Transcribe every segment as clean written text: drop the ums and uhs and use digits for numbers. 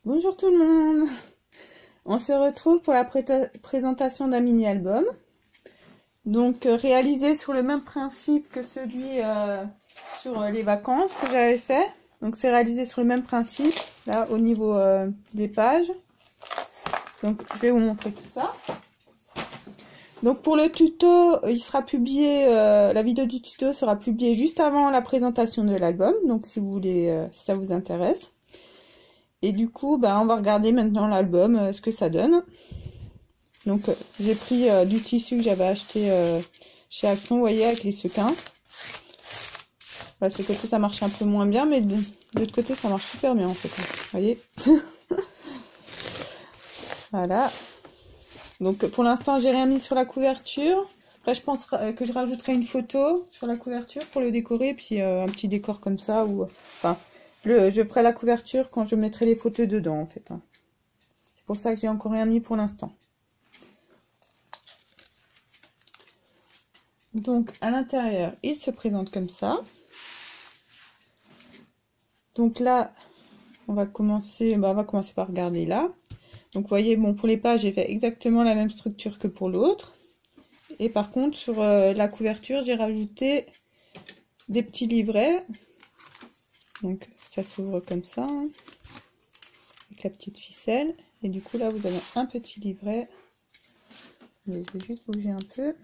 Bonjour tout le monde. On se retrouve pour la présentation d'un mini-album. Donc réalisé sur le même principe que celui sur les vacances que j'avais fait. Donc c'est réalisé sur le même principe, là au niveau des pages. Donc je vais vous montrer tout ça. Donc pour le tuto, il sera publié, la vidéo du tuto sera publiée juste avant la présentation de l'album. Donc si vous voulez, si ça vous intéresse. Et du coup, on va regarder maintenant l'album, ce que ça donne. Donc j'ai pris du tissu que j'avais acheté chez Action, vous voyez, avec les sequins. Voilà, ce côté ça marche un peu moins bien, mais de l'autre côté ça marche super bien en fait. Vous voyez. Voilà. Donc pour l'instant j'ai rien mis sur la couverture. Après je pense que je rajouterai une photo sur la couverture pour le décorer, puis un petit décor comme ça, ou enfin je ferai la couverture quand je mettrai les photos dedans en fait. C'est pour ça que j'ai encore rien mis pour l'instant. Donc à l'intérieur il se présente comme ça. Donc là on va commencer par regarder là. Donc vous voyez, bon, pour les pages j'ai fait exactement la même structure que pour l'autre, et par contre sur la couverture j'ai rajouté des petits livrets. Donc ça s'ouvre comme ça, hein, avec la petite ficelle, et du coup là vous avez un petit livret. Je vais juste bouger un peu.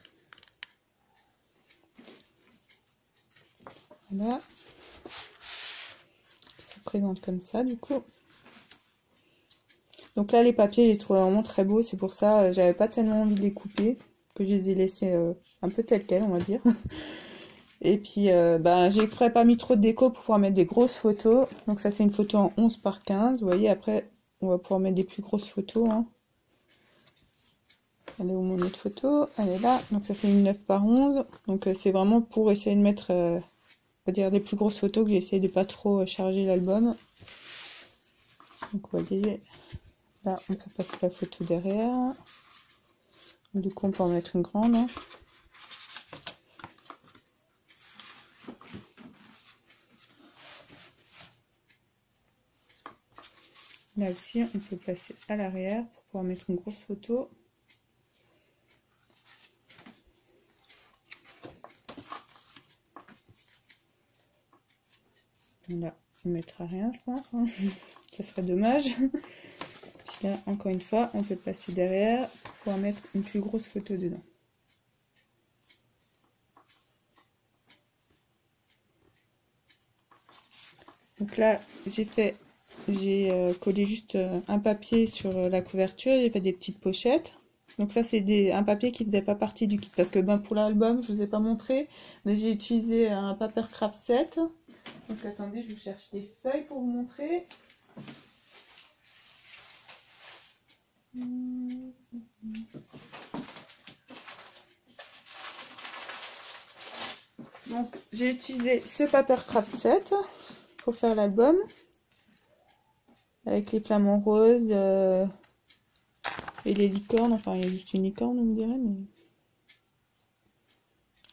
Voilà, ça se présente comme ça du coup. Donc là les papiers je les trouve vraiment très beaux, c'est pour ça j'avais pas tellement envie de les couper, que je les ai laissés un peu tels quels on va dire. Et puis j'ai exprès pas mis trop de déco pour pouvoir mettre des grosses photos. Donc ça c'est une photo en 11 par 15, vous voyez, après on va pouvoir mettre des plus grosses photos, hein. Elle est où mon autre photo? Elle est là, donc ça c'est une 9 par 11. Donc c'est vraiment pour essayer de mettre on va dire des plus grosses photos, que j'essaie de pas trop charger l'album. Donc vous voyez, là on peut passer la photo derrière. Du coup on peut en mettre une grande, hein. Là aussi on peut passer à l'arrière pour pouvoir mettre une grosse photo. Là on mettra rien je pense, hein. Ça serait dommage. Puis là encore une fois on peut le passer derrière pour pouvoir mettre une plus grosse photo dedans. Donc là j'ai collé juste un papier sur la couverture, j'ai fait des petites pochettes. Donc ça c'est un papier qui faisait pas partie du kit, parce que pour l'album je vous ai pas montré, mais j'ai utilisé un paper craft set. Donc attendez, je vous cherche des feuilles pour vous montrer. Donc j'ai utilisé ce paper craft set pour faire l'album, avec les flamants roses et les licornes. Enfin il y a juste une licorne on me dirait, mais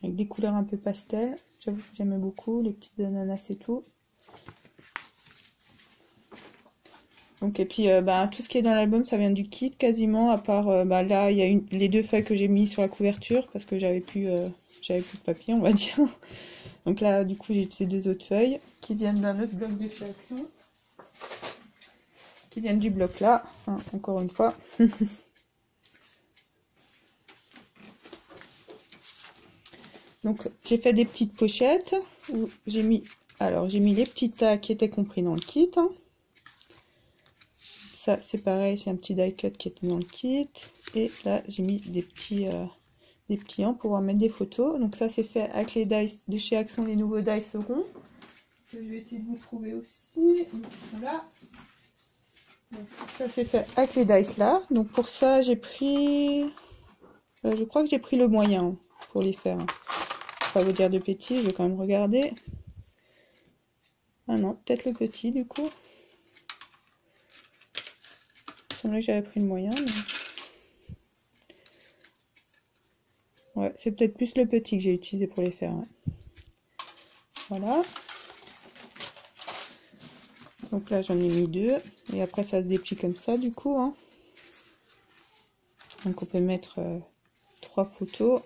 avec des couleurs un peu pastel. J'avoue que j'aimais beaucoup les petites ananas et tout. Donc et puis tout ce qui est dans l'album ça vient du kit quasiment, à part là il y a les deux feuilles que j'ai mis sur la couverture parce que j'avais plus de papier on va dire. Donc là du coup j'ai utilisé deux autres feuilles qui viennent d'un autre bloc de chez Action, qui viennent du bloc là, hein, encore une fois. Donc j'ai fait des petites pochettes où j'ai mis les petits tas qui étaient compris dans le kit, hein. Ça c'est pareil, c'est un petit die cut qui était dans le kit, et là j'ai mis des petits pliants pour pouvoir mettre des photos. Donc ça c'est fait avec les dice de chez Action, les nouveaux dice ronds que je vais essayer de vous trouver aussi. Donc ils sont là. Donc, ça c'est fait avec les dice là. Donc pour ça j'ai pris je crois que j'ai pris le moyen pour les faire. Pas vous dire de petit, je vais quand même regarder. Ah non, peut-être le petit du coup. Il semblait que j'avais pris le moyen, mais... ouais, c'est peut-être plus le petit que j'ai utilisé pour les faire. Ouais. Voilà. Donc là j'en ai mis 2 et après ça se déplie comme ça du coup, hein. Donc on peut mettre 3 photos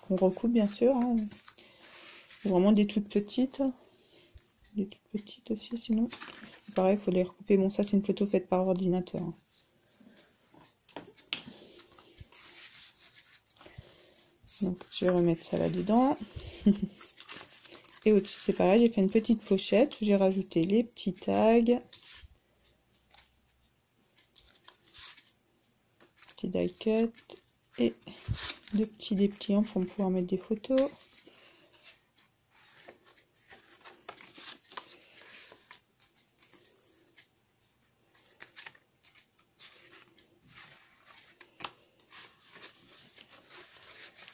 qu'on recoupe bien sûr, hein. Vraiment des toutes petites aussi sinon. Pareil, il faut les recouper. Bon, ça c'est une photo faite par ordinateur, hein. Donc je vais remettre ça là dedans. Et au-dessus c'est pareil, j'ai fait une petite pochette où j'ai rajouté les petits tags, petits die cut et 2 petits dépliants pour pouvoir mettre des photos.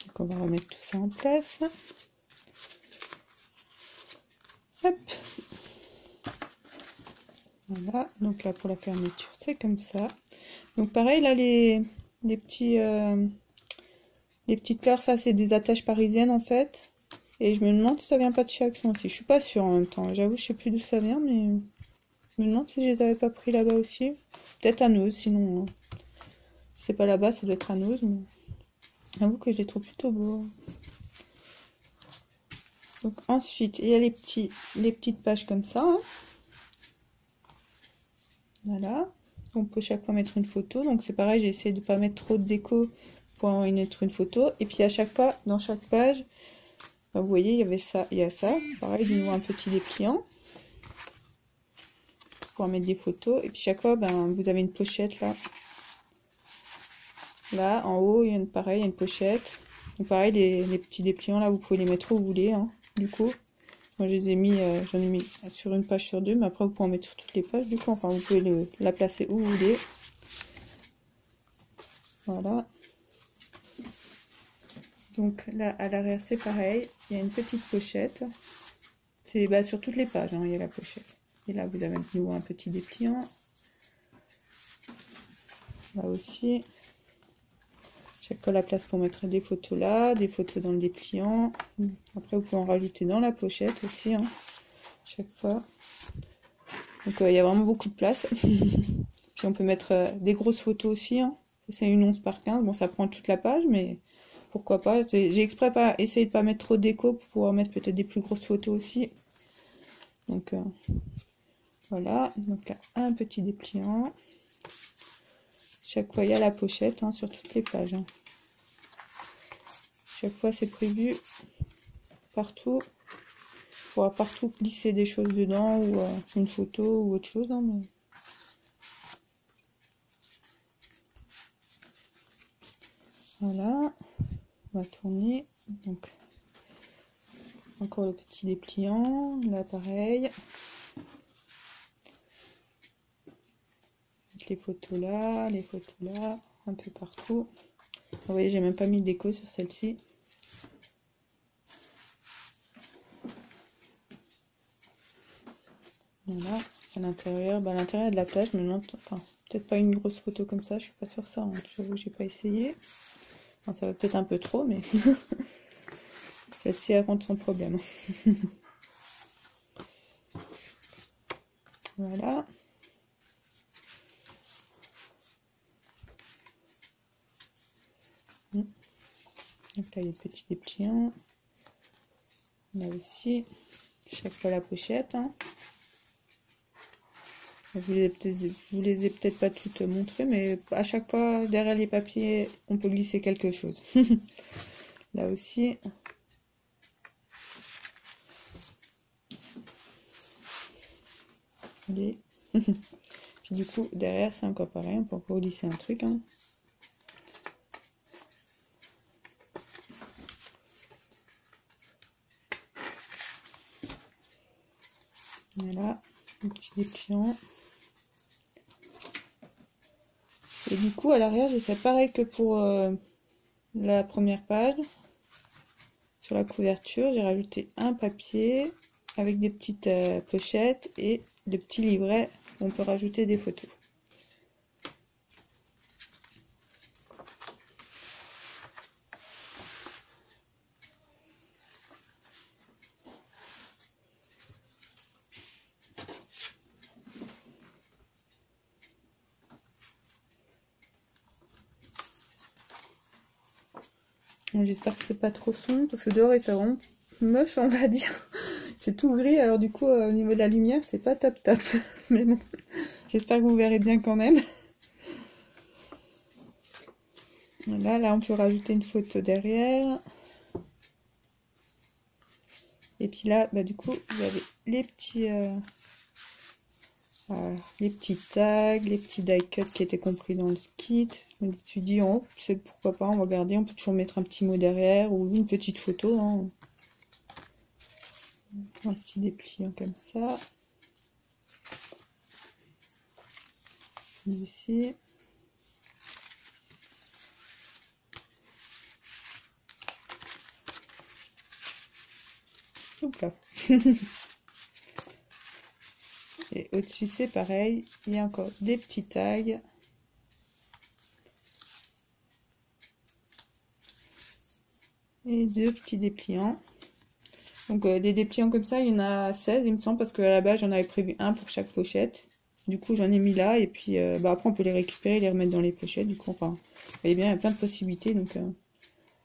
Donc on va remettre tout ça en place. Hop. Voilà, donc là pour la fermeture c'est comme ça. Donc pareil là les petites fleurs, ça c'est des attaches parisiennes en fait. Et je me demande si ça vient pas de chez Action aussi. Je suis pas sûre en même temps. J'avoue je sais plus d'où ça vient, mais je me demande si je les avais pas pris là-bas aussi. Peut-être à Nose, sinon si c'est pas là-bas ça doit être à Nose. Mais j'avoue que je les trouve plutôt beaux. Donc ensuite il y a les petites pages comme ça, hein. Voilà, on peut chaque fois mettre une photo, donc c'est pareil, j'ai essayé de ne pas mettre trop de déco pour mettre une photo, et puis à chaque fois, dans chaque page, vous voyez, il y avait ça, il y a ça, pareil, de nouveau un petit dépliant, pour mettre des photos, et puis chaque fois, vous avez une pochette là, en haut, il y a pareil, il y a une pochette, donc pareil, les petits dépliants là, vous pouvez les mettre où vous voulez, hein, du coup. Moi, je les ai mis, j'en ai mis sur une page sur 2, mais après, vous pouvez en mettre sur toutes les pages, du coup. Enfin, vous pouvez la placer où vous voulez. Voilà. Donc là, à l'arrière, c'est pareil. Il y a une petite pochette. C'est sur toutes les pages, hein, il y a la pochette. Et là, vous avez de nouveau un petit dépliant. Là aussi. Chaque fois, la place pour mettre des photos là, des photos dans le dépliant. Après, vous pouvez en rajouter dans la pochette aussi, hein, chaque fois. Donc il y a vraiment beaucoup de place. Puis on peut mettre des grosses photos aussi, hein. C'est une 11 par 15. Bon, ça prend toute la page, mais pourquoi pas. J'ai exprès pas essayé de pas mettre trop de déco pour pouvoir mettre peut-être des plus grosses photos aussi. Donc voilà. Donc là, un petit dépliant. Chaque fois, il y a la pochette, hein, sur toutes les pages, hein. Chaque fois, c'est prévu partout. On pourra partout glisser des choses dedans ou une photo ou autre chose, hein, mais... Voilà, on va tourner. Donc, encore le petit dépliant, là pareil. Les photos là, un peu partout. Vous voyez, j'ai même pas mis de déco sur celle-ci. Voilà, à l'intérieur, l'intérieur il y a de la plage, mais non, enfin, peut-être pas une grosse photo comme ça, je suis pas sûre ça, hein. J'avoue que j'ai pas essayé. Enfin, ça va peut-être un peu trop, mais celle-ci elle rentre son problème. Voilà. Donc là il y a le petit dépliant. Là aussi, chaque fois la pochette, hein. Je vous les ai peut-être pas toutes montrées, mais à chaque fois, derrière les papiers, on peut glisser quelque chose. Là aussi. Puis du coup, derrière, c'est encore pareil, on peut encore glisser un truc, hein. Voilà, un petit dépliant. Et du coup, à l'arrière, j'ai fait pareil que pour la première page. Sur la couverture, j'ai rajouté un papier avec des petites pochettes et de petits livrets où on peut rajouter des photos. J'espère que c'est pas trop sombre, parce que dehors il fait vraiment moche, on va dire. C'est tout gris, alors du coup, au niveau de la lumière, c'est pas top top. Mais bon, j'espère que vous verrez bien quand même. Voilà, là on peut rajouter une photo derrière. Et puis là, bah, du coup, vous avez les petits tags, les petits die cuts qui étaient compris dans le kit. Je me suis dit, oh, c'est pourquoi pas, on va garder, on peut toujours mettre un petit mot derrière ou une petite photo. Hein. Un petit dépliant comme ça. Ici. Hop là. Et au-dessus, c'est pareil. Il y a encore des petits tags. Et 2 petits dépliants. Donc des dépliants comme ça, il y en a 16, il me semble, parce qu'à la base, j'en avais prévu un pour chaque pochette. Du coup, j'en ai mis là. Et puis, bah, après, on peut les récupérer, les remettre dans les pochettes. Du coup, enfin, vous voyez bien, il y a plein de possibilités. Donc,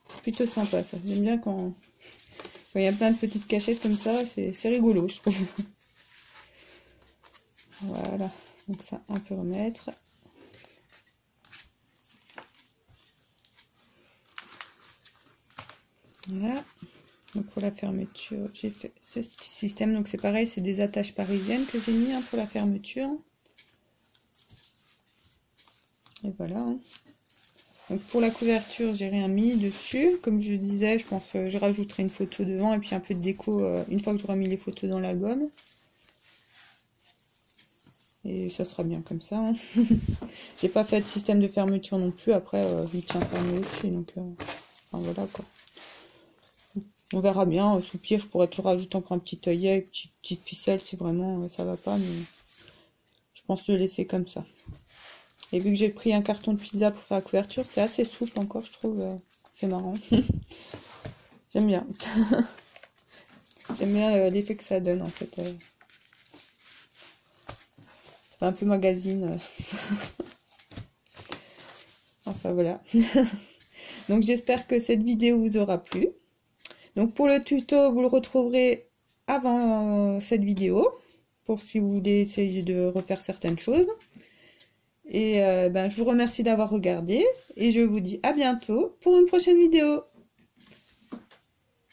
c'est plutôt sympa, ça. J'aime bien quand il y a plein de petites cachettes comme ça. C'est rigolo, je trouve. Voilà, donc ça on peut remettre. Voilà, donc pour la fermeture, j'ai fait ce petit système, donc c'est pareil, c'est des attaches parisiennes que j'ai mis hein, pour la fermeture. Et voilà. Hein. Donc pour la couverture, j'ai rien mis dessus. Comme je disais, je pense que je rajouterai une photo devant et puis un peu de déco une fois que j'aurai mis les photos dans l'album. Et ça sera bien comme ça. Hein. J'ai pas fait de système de fermeture non plus. Après, il tient fermé aussi. Donc, enfin, voilà quoi. On verra bien. Sous pire, je pourrais toujours rajouter encore un petit œillet, une petite ficelle si vraiment ça va pas. Mais je pense le laisser comme ça. Et vu que j'ai pris un carton de pizza pour faire la couverture, c'est assez souple encore, je trouve. C'est marrant. J'aime bien. J'aime bien l'effet que ça donne en fait. Un peu magazine. Enfin voilà. Donc j'espère que cette vidéo vous aura plu. Donc pour le tuto, vous le retrouverez avant cette vidéo. Pour si vous voulez essayer de refaire certaines choses. Et je vous remercie d'avoir regardé. Et je vous dis à bientôt pour une prochaine vidéo.